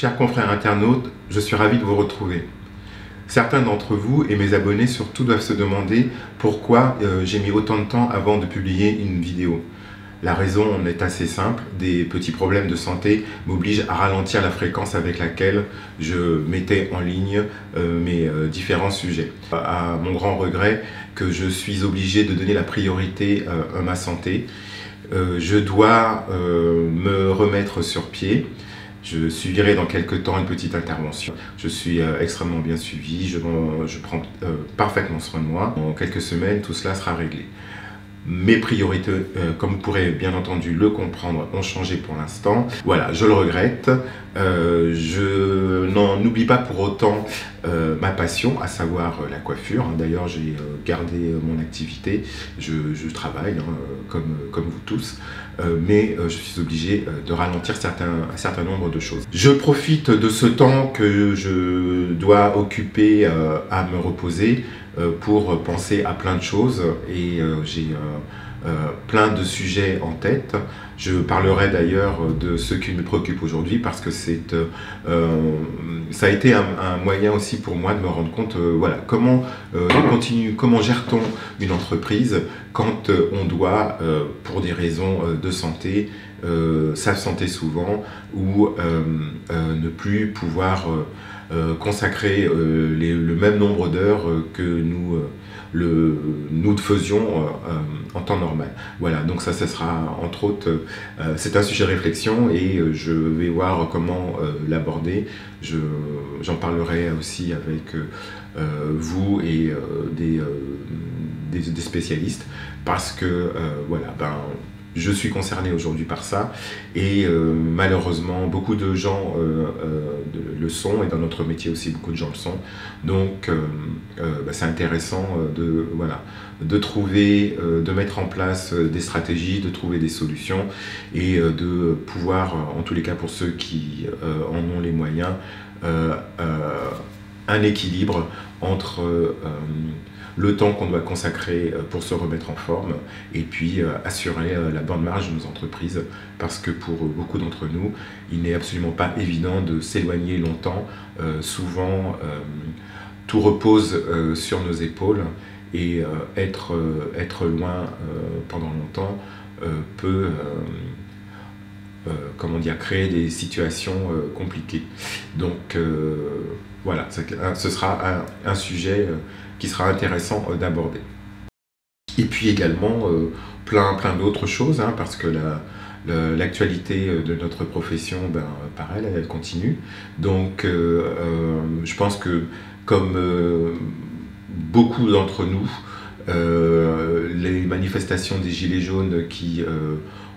Chers confrères internautes, je suis ravi de vous retrouver. Certains d'entre vous et mes abonnés surtout doivent se demander pourquoi j'ai mis autant de temps avant de publier une vidéo. La raison en est assez simple, des petits problèmes de santé m'obligent à ralentir la fréquence avec laquelle je mettais en ligne mes différents sujets. À mon grand regret que je suis obligé de donner la priorité à ma santé, je dois me remettre sur pied. Je suivirai dans quelques temps une petite intervention. Je suis extrêmement bien suivi, je prends parfaitement soin de moi. En quelques semaines, tout cela sera réglé. Mes priorités, comme vous pourrez bien entendu le comprendre, ont changé pour l'instant. Voilà, je le regrette. Je n'en oublie pas pour autant ma passion, à savoir la coiffure. D'ailleurs, j'ai gardé mon activité. Je travaille, comme vous tous. Mais je suis obligé de ralentir un certain nombre de choses. Je profite de ce temps que je dois occuper à me reposer pour penser à plein de choses et j'ai plein de sujets en tête. Je parlerai d'ailleurs de ce qui me préoccupe aujourd'hui parce que ça a été un moyen aussi pour moi de me rendre compte, voilà, comment gère-t-on une entreprise quand on doit, pour des raisons de santé, s'absenter souvent ou ne plus pouvoir consacrer le même nombre d'heures que nous faisions en temps normal. Voilà, donc ça sera entre autres, c'est un sujet de réflexion et je vais voir comment l'aborder. J'en parlerai aussi avec vous et des spécialistes parce que voilà, je suis concerné aujourd'hui par ça et malheureusement beaucoup de gens le sont et dans notre métier aussi beaucoup de gens le sont. Donc c'est intéressant de trouver, de mettre en place des stratégies, de trouver des solutions et de pouvoir, en tous les cas pour ceux qui en ont les moyens, un équilibre entre le temps qu'on doit consacrer pour se remettre en forme et puis assurer la bonne marge de nos entreprises parce que pour beaucoup d'entre nous, il n'est absolument pas évident de s'éloigner longtemps. Souvent, tout repose sur nos épaules et être loin pendant longtemps peut créer des situations compliquées. Donc voilà, ce sera un sujet qui sera intéressant d'aborder. Et puis également plein d'autres choses, parce que l'actualité de notre profession, pareil, elle continue. Donc je pense que comme beaucoup d'entre nous, les manifestations des Gilets jaunes qui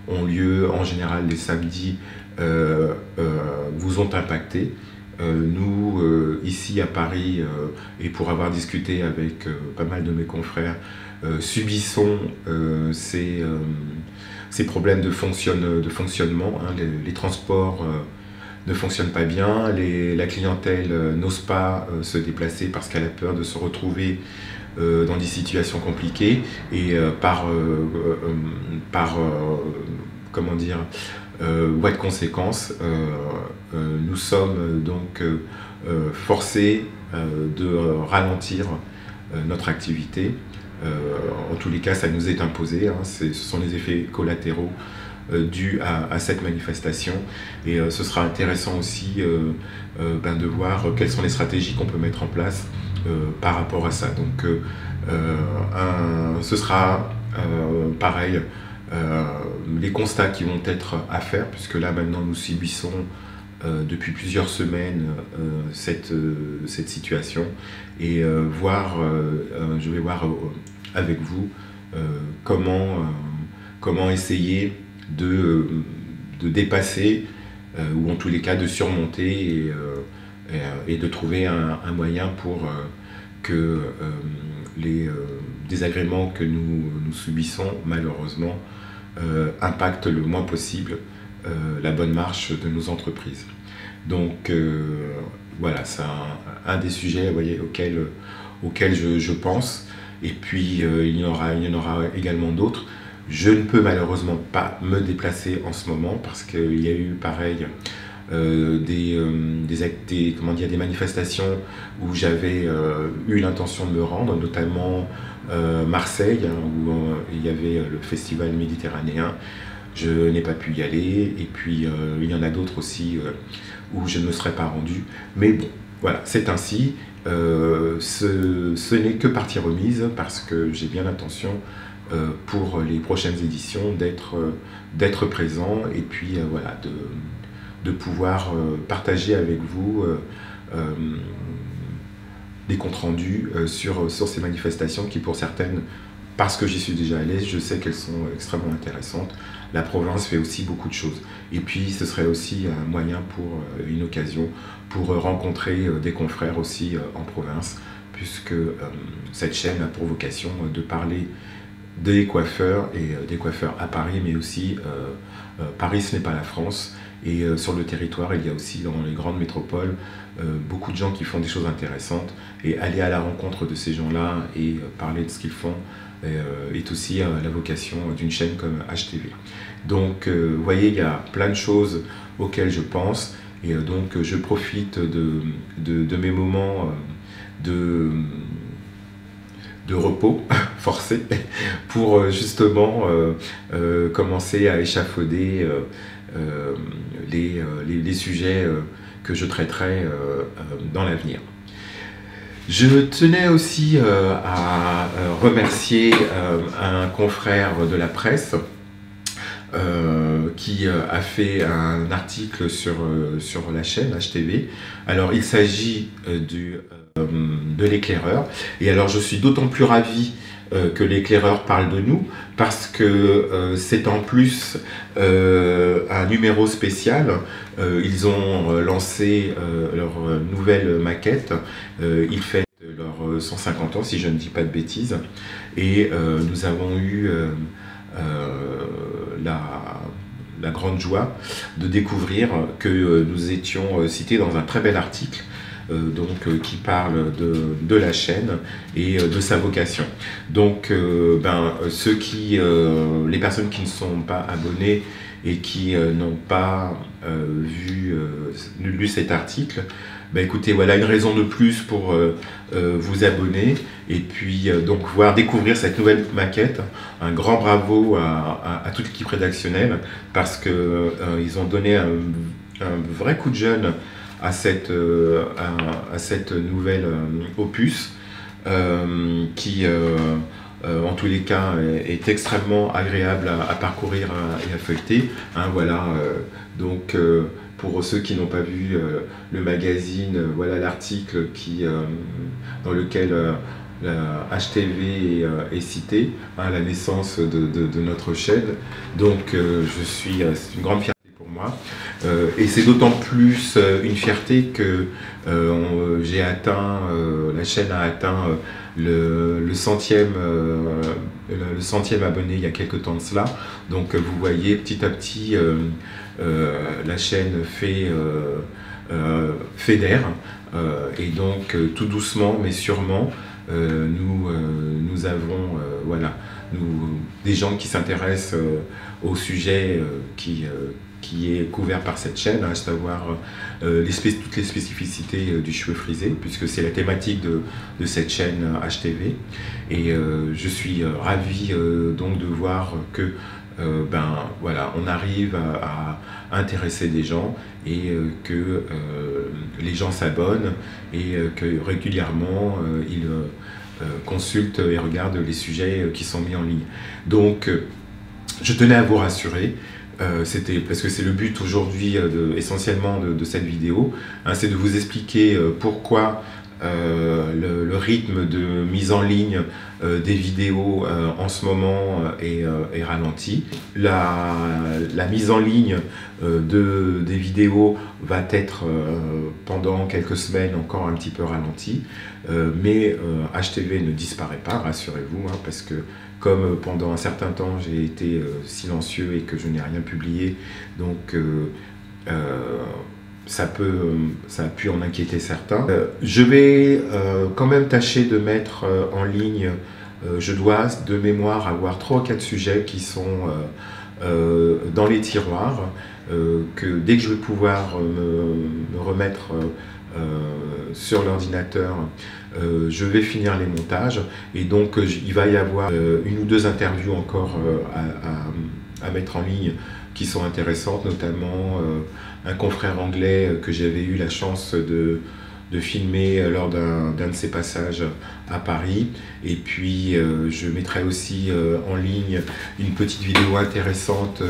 ont lieu en général les samedis vous ont impacté. Nous, ici à Paris, et pour avoir discuté avec pas mal de mes confrères, subissons ces problèmes de fonctionnement. Les transports ne fonctionnent pas bien, la clientèle n'ose pas se déplacer parce qu'elle a peur de se retrouver dans des situations compliquées et voie de conséquence, nous sommes donc forcés de ralentir notre activité. En tous les cas, ça nous est imposé, ce sont les effets collatéraux dus à cette manifestation et ce sera intéressant aussi de voir quelles sont les stratégies qu'on peut mettre en place par rapport à ça. Donc ce sera pareil, les constats qui vont être à faire, puisque là maintenant nous subissons depuis plusieurs semaines cette situation et je vais voir avec vous comment essayer de dépasser ou en tous les cas de surmonter et de trouver un moyen pour que les désagréments que nous subissons malheureusement impactent le moins possible la bonne marche de nos entreprises. Donc voilà, c'est un des sujets, vous voyez, auxquels je pense. Et puis il y en aura également d'autres. Je ne peux malheureusement pas me déplacer en ce moment parce qu'il y a eu pareil des manifestations où j'avais eu l'intention de me rendre, notamment Marseille, hein, où il y avait le festival méditerranéen. Je n'ai pas pu y aller, et puis il y en a d'autres aussi où je ne me serais pas rendu. Mais bon, voilà, c'est ainsi. Ce n'est que partie remise, parce que j'ai bien l'intention pour les prochaines éditions d'être présent, et puis voilà, de pouvoir partager avec vous des comptes rendus sur ces manifestations qui, pour certaines, parce que j'y suis déjà allé, je sais qu'elles sont extrêmement intéressantes. La province fait aussi beaucoup de choses. Et puis ce serait aussi un moyen une occasion pour rencontrer des confrères aussi en province, puisque cette chaîne a pour vocation de parler des coiffeurs, et des coiffeurs à Paris, mais aussi Paris, ce n'est pas la France. Et sur le territoire, il y a aussi dans les grandes métropoles beaucoup de gens qui font des choses intéressantes, et aller à la rencontre de ces gens-là et parler de ce qu'ils font est aussi la vocation d'une chaîne comme HTV. Donc vous voyez, il y a plein de choses auxquelles je pense, et donc je profite de mes moments de repos forcé pour justement commencer à échafauder les sujets que je traiterai dans l'avenir. Je tenais aussi à remercier un confrère de la presse qui a fait un article sur la chaîne HTV. Alors il s'agit de l'éclaireur, et alors je suis d'autant plus ravi que l'éclaireur parle de nous, parce que c'est en plus un numéro spécial. Ils ont lancé leur nouvelle maquette, ils fêtent leurs 150 ans, si je ne dis pas de bêtises, et nous avons eu la grande joie de découvrir que nous étions cités dans un très bel article qui parle de la chaîne et de sa vocation. Donc les personnes qui ne sont pas abonnées et qui n'ont pas lu cet article, écoutez, voilà une raison de plus pour vous abonner, et puis donc découvrir cette nouvelle maquette. Un grand bravo à toute l'équipe rédactionnelle, parce que ils ont donné un vrai coup de jeune à cette nouvelle opus qui en tous les cas est extrêmement agréable à parcourir et à feuilleter, hein, voilà. Donc pour ceux qui n'ont pas vu le magazine, voilà l'article dans lequel la HTV est citée, hein, la naissance de notre chaîne. Donc c'est une grande fierté pour moi, et c'est d'autant plus une fierté que la chaîne a atteint le centième abonné il y a quelques temps de cela. Donc vous voyez, petit à petit la chaîne fédère, et donc tout doucement mais sûrement nous avons des gens qui s'intéressent au sujet qui est couvert par cette chaîne, à savoir toutes les spécificités du cheveu frisé, puisque c'est la thématique de cette chaîne HTV. Et je suis ravi donc de voir que on arrive à intéresser des gens, et que les gens s'abonnent, et que régulièrement ils consultent et regardent les sujets qui sont mis en ligne. Donc je tenais à vous rassurer. C'était parce que c'est le but aujourd'hui essentiellement de cette vidéo, hein, c'est de vous expliquer pourquoi le rythme de mise en ligne des vidéos en ce moment est ralenti. La mise en ligne des vidéos va être pendant quelques semaines encore un petit peu ralentie, mais HTV ne disparaît pas, rassurez-vous, hein, parce que comme pendant un certain temps j'ai été silencieux et que je n'ai rien publié, donc ça a pu en inquiéter certains. Je vais quand même tâcher de mettre en ligne, je dois de mémoire avoir 3 ou 4 sujets qui sont dans les tiroirs, que dès que je vais pouvoir me remettre sur l'ordinateur, je vais finir les montages, et donc il va y avoir une ou deux interviews encore à mettre en ligne qui sont intéressantes, notamment un confrère anglais que j'avais eu la chance de filmer lors d'un de ses passages à Paris. Et puis je mettrai aussi en ligne une petite vidéo intéressante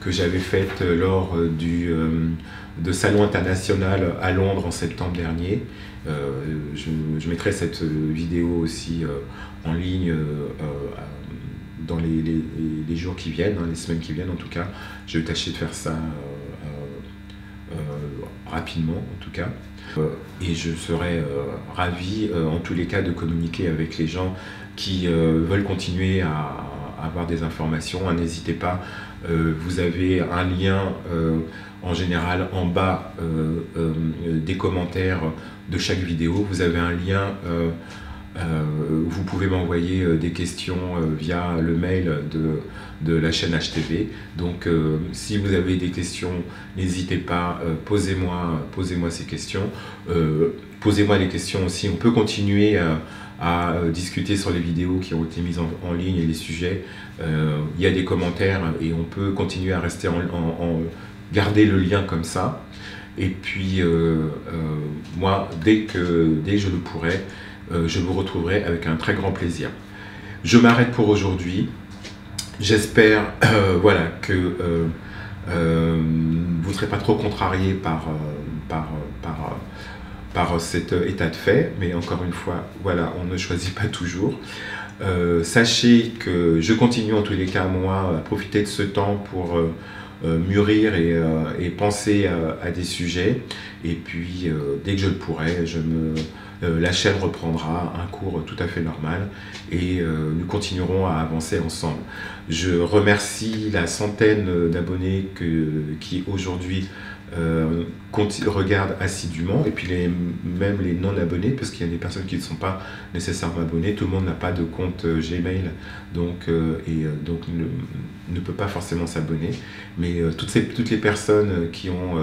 que j'avais faite lors de Salon International à Londres en septembre dernier. Je mettrai cette vidéo aussi en ligne dans les jours qui viennent, hein, les semaines qui viennent en tout cas. Je vais tâcher de faire ça rapidement en tout cas. Et je serai ravi en tous les cas de communiquer avec les gens qui veulent continuer à avoir des informations. N'hésitez pas, vous avez un lien en général en bas des commentaires de chaque vidéo. Vous avez un lien vous pouvez m'envoyer des questions via le mail de la chaîne HTV. Donc si vous avez des questions, n'hésitez pas, posez-moi ces questions. Posez-moi les questions aussi. On peut continuer à discuter sur les vidéos qui ont été mises en ligne et les sujets. Il y a des commentaires et on peut continuer à rester garder le lien comme ça. Et puis moi, dès que je le pourrai, je vous retrouverai avec un très grand plaisir. Je m'arrête pour aujourd'hui. J'espère voilà, que vous ne serez pas trop contrariés par cet état de fait, mais encore une fois, voilà, on ne choisit pas toujours. Sachez que je continue en tous les cas, moi, à profiter de ce temps pour mûrir et penser à des sujets. Et puis, dès que je le pourrai, la chaîne reprendra un cours tout à fait normal et nous continuerons à avancer ensemble. Je remercie la centaine d'abonnés qui aujourd'hui regardent assidûment, et puis même les non-abonnés, parce qu'il y a des personnes qui ne sont pas nécessairement abonnées. Tout le monde n'a pas de compte Gmail, donc ne peut pas forcément s'abonner. Mais toutes les personnes qui ont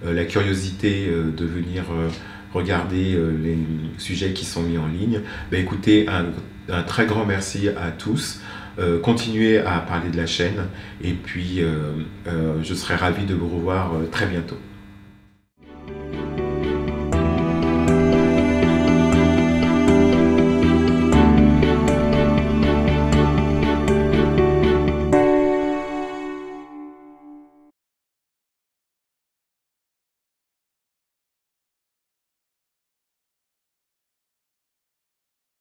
la curiosité de venir regarder les sujets qui sont mis en ligne, écoutez, un très grand merci à tous. Continuez à parler de la chaîne, et puis je serai ravi de vous revoir très bientôt.